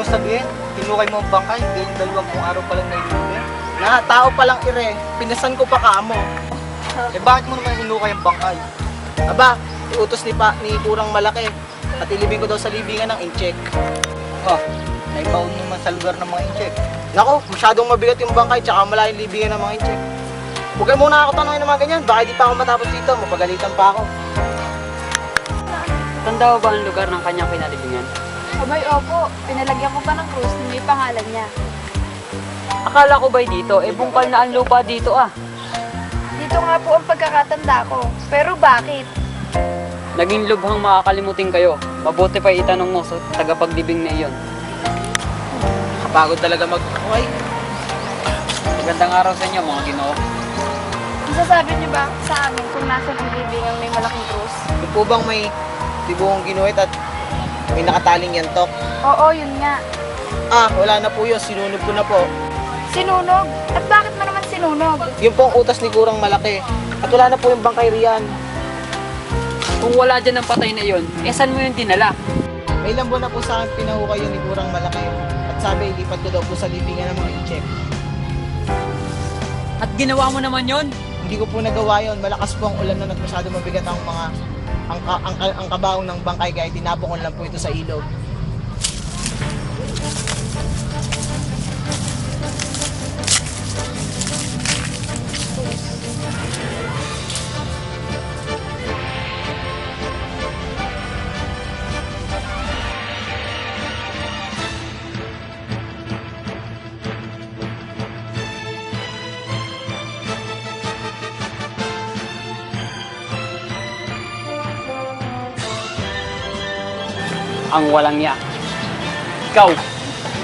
sabihin, tinukay mo ang bangkay, gayong 20 araw pa lang nailulubin. Na, tao pa lang ire, pinasan ko pa kamo. Eh bakit mo naman hinukay ang bangkay? Aba, iutos ni Kurang Malaki at ilibing ko daw sa libingan ng incheck. Ah, naibaon mo naman sa lugar ng mga incheck. Nako, masyadong mabigat yung bangkay tsaka malayong libingan ng mga incheck. Huwag kayo muna ako tanongin ng mga ganyan, baka di pa ako matapos dito, mapagalitan pa ako. Tanda mo ba ang lugar ng kanyang pinalibingan? Abay, opo. Pinalagyan ko pa ng krus na may pangalan niya. Akala ko ba'y dito? Bungkal na ang lupa dito ah. Dito nga po ang pagkakatanda ko. Pero bakit? Naging lubhang makakalimutin kayo. Mabuti pa itanong mo sa tagapaglibing na iyon. Kapagod talaga mag-okay. Magandang araw sa inyo mga ginoo. Masasabi niyo ba sa amin kung nasan ang libingang may malaking krus? Yung po bang may tibong ginuhit at may nakataling yantok? Oo, yun nga. Ah, wala na po yun, sinunog ko na po. Sinunog? At bakit mo naman sinunog? Yung pong utas ni Kurang Malaki. At wala na po yung bangkay riyan. Kung wala dyan ang patay na iyon, saan mo yung dinala? May ilang buwan na po sa akin pinahukay yun ni Kurang Malaki. At sabi, ilipat ko daw po sa libingan ng mga incheck. At ginawa mo naman yon? Hindi ko po nagawa yun. Malakas po ang ulan na at masyado mabigat ang mga ang kabaong ng bangkay kaya tinapon ko lang po ito sa ilog. Ang walang niya. Ikaw,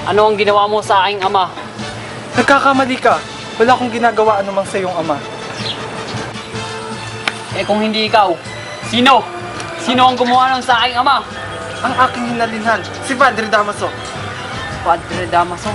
ano ang ginawa mo sa aking ama? Nagkakamali ka. Wala akong ginagawa anumang sa iyong ama. Kung hindi ikaw, sino? Sino ang gumawa ng sa aking ama? Ang aking hinalinhan, si Padre Damaso. Padre Damaso.